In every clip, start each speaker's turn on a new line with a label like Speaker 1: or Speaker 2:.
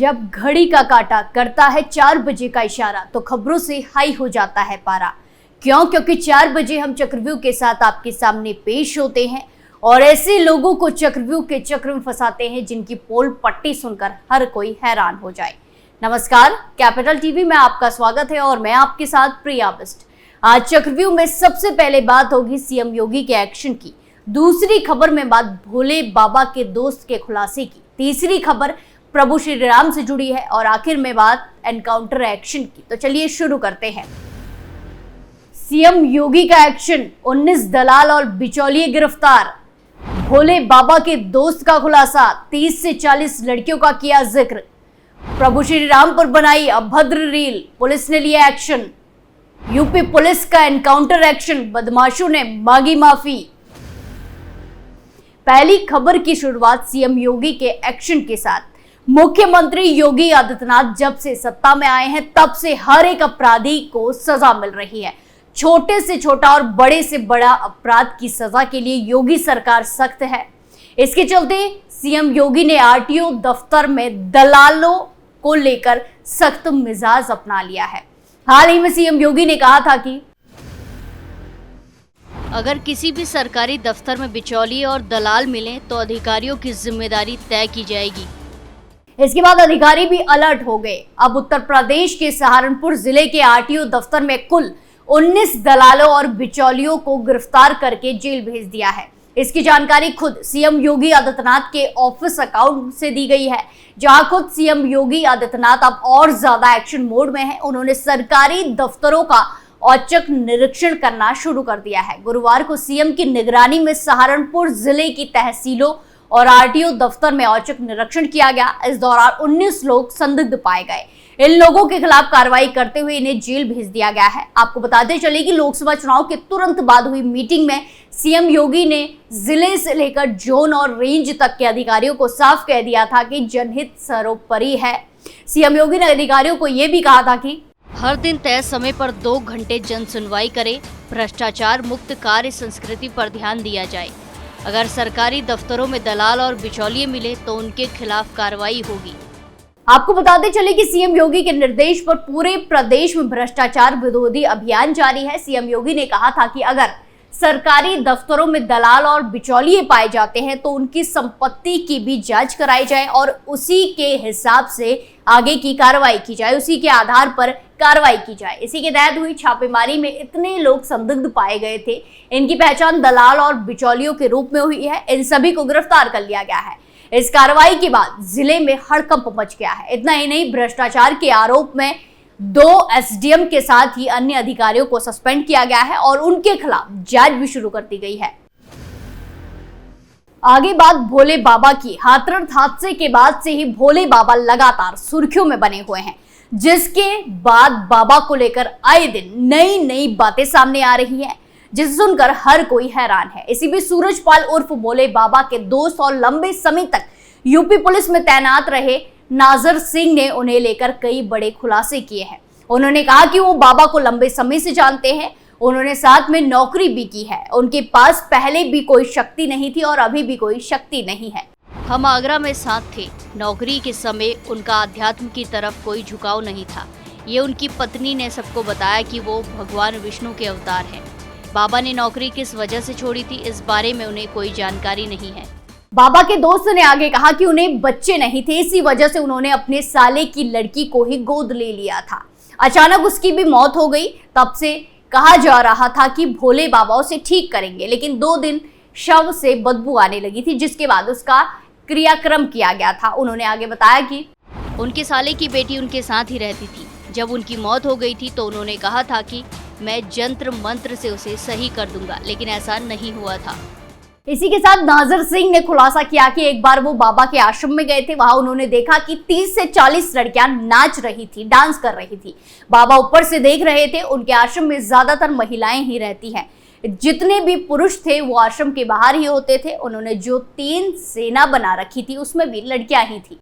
Speaker 1: जब घड़ी का काटा करता है 4 बजे का इशारा तो खबरों से हाई हो जाता है पारा। क्योंकि 4 बजे हम चक्रव्यूह के साथ आपके सामने पेश होते हैं और ऐसे लोगों को चक्रव्यूह के चक्र में फंसाते हैं जिनकी पोल पट्टी सुनकर हर कोई हैरान हो जाए। नमस्कार, कैपिटल टीवी में आपका स्वागत है और मैं आपके साथ प्रिया बिस्ट। आज चक्रव्यूह में सबसे पहले बात होगी सीएम योगी के एक्शन की, दूसरी खबर में बात भोले बाबा के दोस्त के खुलासे की, तीसरी खबर प्रभु श्री राम से जुड़ी है और आखिर में बात एनकाउंटर एक्शन की। तो चलिए शुरू करते हैं। सीएम योगी का एक्शन, 19 दलाल और बिचौलिए गिरफ्तार, भोले बाबा के दोस्त का खुलासा, 30 से 40 लड़कियों का किया जिक्र, प्रभु श्री राम पर बनाई अभद्र रील, पुलिस ने लिया एक्शन, यूपी पुलिस का एनकाउंटर एक्शन, बदमाशों ने मांगी माफी। पहली खबर की शुरुआत सीएम योगी के एक्शन के साथ। मुख्यमंत्री योगी आदित्यनाथ जब से सत्ता में आए हैं तब से हर एक अपराधी को सजा मिल रही है। छोटे से छोटा और बड़े से बड़ा अपराध की सजा के लिए योगी सरकार सख्त है। इसके चलते सीएम योगी ने आरटीओ दफ्तर में दलालों को लेकर सख्त मिजाज अपना लिया है। हाल ही में सीएम योगी ने कहा था कि
Speaker 2: अगर किसी भी सरकारी दफ्तर में बिचौलिए और दलाल मिलें तो अधिकारियों की जिम्मेदारी तय की जाएगी।
Speaker 1: इसके बाद अधिकारी भी अलर्ट हो गए। अब उत्तर प्रदेश के सहारनपुर जिले के आरटीओ दफ्तर में कुल 19 दलालों और बिचौलियों को गिरफ्तार करके जेल भेज दिया है। इसकी जानकारी खुद सीएम योगी आदित्यनाथ के ऑफिस अकाउंट से दी गई है, जहां खुद सीएम योगी आदित्यनाथ अब और ज्यादा एक्शन मोड में है। उन्होंने सरकारी दफ्तरों का औचक निरीक्षण करना शुरू कर दिया है। गुरुवार को सीएम की निगरानी में सहारनपुर जिले की तहसीलों और आरटीओ दफ्तर में औचक निरीक्षण किया गया। इस दौरान 19 लोग संदिग्ध पाए गए। इन लोगों के खिलाफ कार्रवाई करते हुए इन्हें जेल भेज दिया गया है। आपको बताते चले कि लोकसभा चुनाव के तुरंत बाद हुई मीटिंग में सीएम योगी ने जिले से लेकर जोन और रेंज तक के अधिकारियों को साफ कह दिया था कि जनहित सर्वोपरि है। सीएम योगी ने अधिकारियों को यह भी कहा था कि
Speaker 2: हर दिन तय समय पर 2 घंटे जन सुनवाई करें, भ्रष्टाचार मुक्त कार्य संस्कृति पर ध्यान दिया जाए। अगर सरकारी दफ्तरों में दलाल और बिचौलिए मिले तो उनके खिलाफ कार्रवाई होगी।
Speaker 1: आपको बताते चले कि सीएम योगी के निर्देश पर पूरे प्रदेश में भ्रष्टाचार विरोधी अभियान जारी है। सीएम योगी ने कहा था कि अगर सरकारी दफ्तरों में दलाल और बिचौलिए पाए जाते हैं तो उनकी संपत्ति की भी जांच कराई जाए और उसी के हिसाब से आगे की कार्रवाई की जाए, उसी के आधार पर कार्रवाई की जाए। इसी के तहत हुई छापेमारी में इतने लोग संदिग्ध पाए गए थे। इनकी पहचान दलाल और बिचौलियों के रूप में हुई है। इन सभी को गिरफ्तार कर लिया गया है। इस कार्रवाई के बाद जिले में हड़कंप मच गया है। इतना ही नहीं, भ्रष्टाचार के आरोप में 2 एसडीएम के साथ ही अन्य अधिकारियों को सस्पेंड किया गया है और उनके खिलाफ जांच भी शुरू कर दी गई है। आगे बात भोले बाबा की। हाथरस हादसे के बाद से ही भोले बाबा लगातार सुर्खियों में बने हुए हैं, जिसके बाद बाबा को लेकर आए दिन नई नई बातें सामने आ रही हैं, जिसे सुनकर हर कोई हैरान है। इसी बीच सूरजपाल उर्फ भोले बाबा के दोस्त और लंबे समय तक यूपी पुलिस में तैनात रहे नाजर सिंह ने उन्हें लेकर कई बड़े खुलासे किए हैं। उन्होंने कहा कि वो बाबा को लंबे समय से जानते हैं, उन्होंने साथ में नौकरी भी की है, उनके पास पहले भी कोई शक्ति नहीं थी और अभी भी कोई शक्ति नहीं है।
Speaker 2: हम आगरा में साथ थे। नौकरी के समय उनका आध्यात्म की तरफ कोई झुकाव नहीं था। ये उनकी पत्नी ने सबको बताया कि वो भगवान विष्णु के अवतार हैं। बाबा ने नौकरी किस वजह से छोड़ी थी, इस बारे में उन्हें कोई जानकारी नहीं है।
Speaker 1: बाबा के दोस्त ने आगे कहा कि उन्हें बच्चे नहीं थे, इसी वजह से उन्होंने अपने साले की लड़की को ही गोद ले लिया था। अचानक उसकी भी मौत हो गई। तब से कहा जा रहा था कि भोले बाबा उसे ठीक करेंगे, लेकिन 2 दिन शव से बदबू आने लगी थी, जिसके बाद उसका क्रियाक्रम किया गया था। उन्होंने आगे बताया कि
Speaker 2: उनके साले की बेटी उनके साथ ही रहती थी। जब उनकी मौत हो गई थी तो उन्होंने कहा था कि मैं जंत्र मंत्र से उसे सही कर दूंगा, लेकिन ऐसा नहीं हुआ था।
Speaker 1: इसी के साथ नाजर सिंह ने खुलासा किया कि एक बार वो बाबा के आश्रम में गए थे। वहां उन्होंने देखा कि 30 से 40 लड़कियां नाच रही थी, डांस कर रही थी। बाबा ऊपर से देख रहे थे। उनके आश्रम में ज्यादातर महिलाएं ही रहती हैं। जितने भी पुरुष थे वो आश्रम के बाहर ही होते थे। उन्होंने जो 3 सेना बना रखी थी उसमें भी लड़कियां ही थी।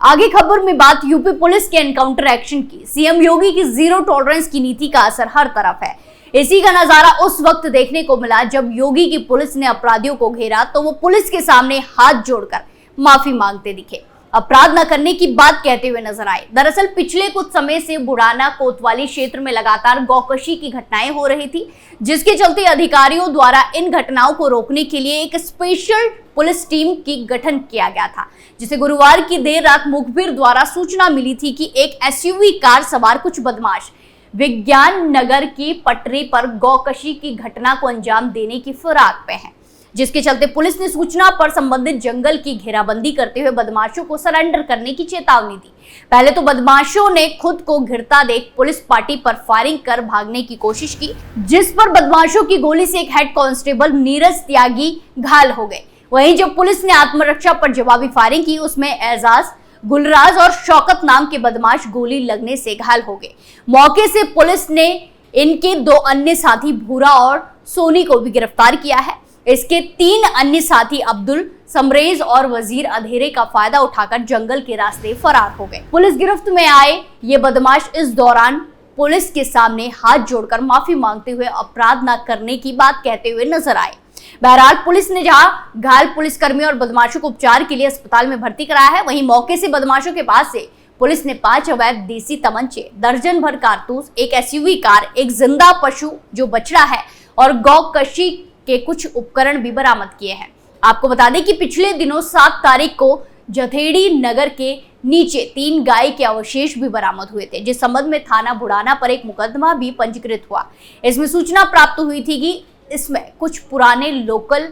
Speaker 1: आगे खबर में बात यूपी पुलिस के एनकाउंटर एक्शन की। सीएम योगी की जीरो टॉलरेंस की नीति का असर हर तरफ है। इसी का नजारा उस वक्त देखने को मिला जब योगी की पुलिस ने अपराधियों को घेरा तो वो पुलिस के सामने हाथ जोड़कर माफी मांगते दिखे। अपराध न करने की बात कहते हुए नजर आए। दरअसल पिछले कुछ समय से बुढ़ाना कोतवाली क्षेत्र में लगातार गौकशी की घटनाएं हो रही थी, जिसके चलते अधिकारियों द्वारा इन घटनाओं को रोकने के लिए एक स्पेशल पुलिस टीम की गठन किया गया था, जिसे गुरुवार की देर रात मुखबिर द्वारा सूचना मिली थी कि एक एसयूवी कार सवार कुछ बदमाश विज्ञान नगर की पटरी पर गौकशी की घटना को अंजाम देने की फिराक पे हैं, जिसके चलते पुलिस ने सूचना पर संबंधित जंगल की घेराबंदी करते हुए बदमाशों को सरेंडर करने की चेतावनी दी। पहले तो बदमाशों ने खुद को घिरता देख पुलिस पार्टी पर फायरिंग कर भागने की कोशिश की, जिस पर बदमाशों की गोली से एक हेड कांस्टेबल नीरज त्यागी घायल हो गए। वहीं जब पुलिस ने आत्मरक्षा पर जवाबी फायरिंग की, उसमें एजाज, गुलराज और शौकत नाम के बदमाश गोली लगने से घायल हो गए। मौके से पुलिस ने इनके 2 अन्य साथी भूरा और सोनी को भी गिरफ्तार किया है। इसके 3 अन्य साथी अब्दुल, समरेज और वजीर अंधेरे का फायदा उठाकर जंगल के रास्ते फरार हो गए। पुलिस गिरफ्त में आए ये बदमाश इस दौरान पुलिस के सामने हाथ जोड़कर माफी मांगते हुए अपराध न करने की बात कहते हुए नजर आए। बहरहाल पुलिस ने जहां घायल पुलिसकर्मियों और बदमाशों को उपचार के लिए अस्पताल में भर्ती कराया है, वहीं मौके से बदमाशों के पास से पुलिस ने 5 अवैध देसी तमंचे, दर्जन भर कारतूस, एक एसयूवी कार, एक जिंदा पशु जो बछड़ा है और गौकशी के कुछ उपकरण भी बरामद किए हैं। आपको बता दें कि पिछले दिनों 7 तारीख को जथेड़ी नगर के नीचे 3 गाय के अवशेष भी बरामद हुए थे, जिस संबंध में थाना बुढ़ाना पर एक मुकदमा भी पंजीकृत हुआ। इसमें सूचना प्राप्त हुई थी कि इसमें कुछ पुराने लोकल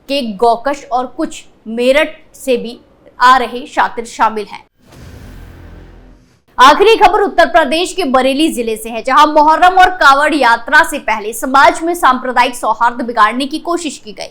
Speaker 1: के गौकश और कुछ मेरठ से भी आ रहे शातिर शामिल हैं। आखिरी खबर उत्तर प्रदेश के बरेली जिले से है, जहां मुहर्रम और कावड़ यात्रा से पहले समाज में सांप्रदायिक सौहार्द बिगाड़ने की कोशिश की गई।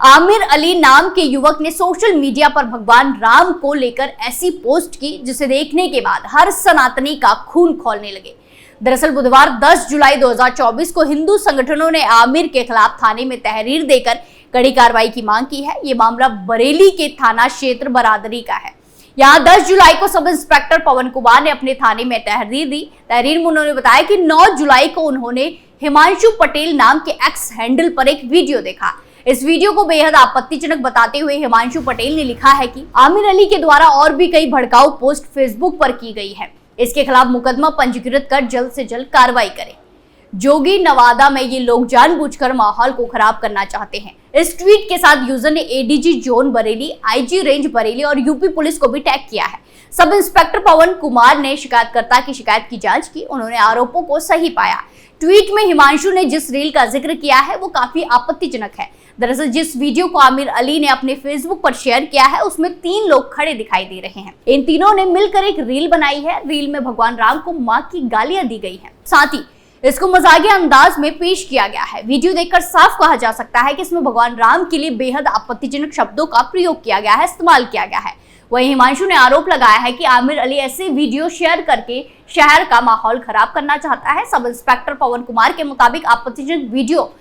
Speaker 1: आमिर अली नाम के युवक ने सोशल मीडिया पर भगवान राम को लेकर ऐसी पोस्ट की, जिसे देखने के बाद हर सनातनी का खून खौलने लगे। दरअसल बुधवार 10 जुलाई 2024 को हिंदू संगठनों ने आमिर के खिलाफ थाने में तहरीर देकर कड़ी कार्रवाई की मांग की है। ये मामला बरेली के थाना क्षेत्र बरादरी का है। यहाँ 10 जुलाई को सब इंस्पेक्टर पवन कुमार ने अपने थाने में तहरीर दी। तहरीर में उन्होंने बताया कि 9 जुलाई को उन्होंने हिमांशु पटेल नाम के एक्स हैंडल पर एक वीडियो देखा। इस वीडियो को बेहद आपत्तिजनक बताते हुए हिमांशु पटेल ने लिखा है कि आमिर अली के द्वारा और भी कई भड़काऊ पोस्ट फेसबुक पर की गई है, इसके खिलाफ मुकदमा पंजीकृत कर जल्द से जल्द कार्रवाई करें। जोगी नवादा में ये लोग जानबूझकर माहौल को खराब करना चाहते हैं। इस ट्वीट के साथ यूजर ने ADG zone Bareilly, IG range Bareilly और यूपी पुलिस को भी टैग किया है। सब इंस्पेक्टर पवन कुमार ने शिकायतकर्ता की शिकायत की जांच की। उन्होंने आरोपों को सही पाया। ट्वीट में हिमांशु ने जिस रील का जिक्र किया है वो काफी आपत्तिजनक है। दरअसल जिस वीडियो को आमिर अली ने अपने फेसबुक पर शेयर किया है, उसमें 3 लोग खड़े दिखाई दे रहे हैं। इन तीनों ने मिलकर एक रील बनाई है। रील में भगवान राम को मां की गालियां दी गई हैं। साथ ही इसको मजाकिया अंदाज में पेश किया गया है। वीडियो देखकर साफ कहा जा सकता है कि इसमें भगवान राम के लिए बेहद आपत्तिजनक शब्दों का प्रयोग किया गया है, इस्तेमाल किया गया है। वहीं हिमांशु ने आरोप लगाया है कि आमिर अली ऐसे वीडियो शेयर करके शहर का माहौल खराब करना चाहता है। सब इंस्पेक्टर पवन कुमार के मुताबिक आपत्तिजनक वीडियो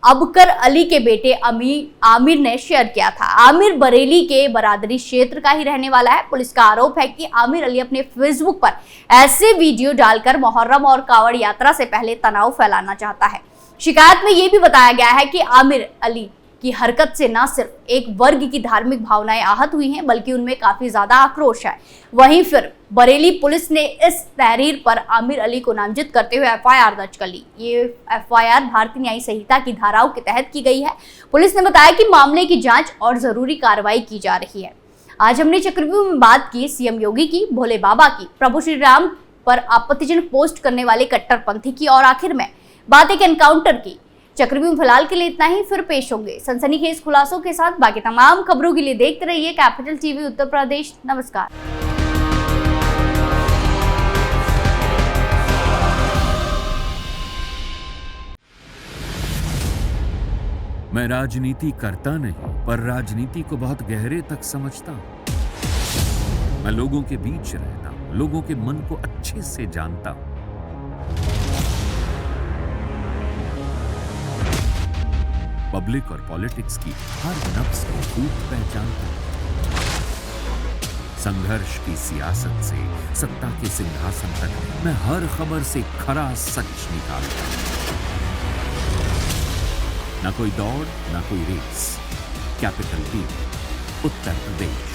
Speaker 1: अबकर अली के बेटे आमिर ने शेयर किया था। आमिर बरेली के बरादरी क्षेत्र का ही रहने वाला है। पुलिस का आरोप है कि आमिर अली अपने फेसबुक पर ऐसे वीडियो डालकर मुहर्रम और कावड़ यात्रा से पहले तनाव फैलाना चाहता है। शिकायत में यह भी बताया गया है कि आमिर अली की हरकत से न सिर्फ एक वर्ग की धार्मिक भावनाएं आहत हुई हैं, बल्कि उनमें काफी ज्यादा आक्रोश है। वहीं फिर बरेली पुलिस ने इस तहरीर पर आमिर अली को नामजद करते हुए एफआईआर दर्ज कर ली। ये एफआईआर भारतीय न्याय संहिता की धाराओं के तहत की गई है। पुलिस ने बताया कि मामले की जांच और जरूरी कार्रवाई की जा रही है। आज हमने चक्रव्यूह में बात की सीएम योगी की, भोले बाबा की, प्रभु श्री राम पर आपत्तिजनक पोस्ट करने वाले कट्टरपंथी की और आखिर में बात एक एनकाउंटर की। चक्रव्यूह फिलहाल के लिए इतना ही, फिर पेश होंगे सनसनीखेज खुलासों के साथ। बाकी तमाम खबरों के लिए देखते रहिए कैपिटल टीवी उत्तर प्रदेश। नमस्कार।
Speaker 3: मैं राजनीति करता नहीं, पर राजनीति को बहुत गहरे तक समझता हूं। मैं लोगों के बीच रहता हूं, लोगों के मन को अच्छे से जानता हूं। पब्लिक और पॉलिटिक्स की हर नब्ज को खूब पहचानता हूं। संघर्ष की सियासत से सत्ता के सिंहासन तक मैं हर खबर से खरा सच निकालता हूं। ना कोई दौड़, ना कोई race. Capital TV, Uttar Pradesh.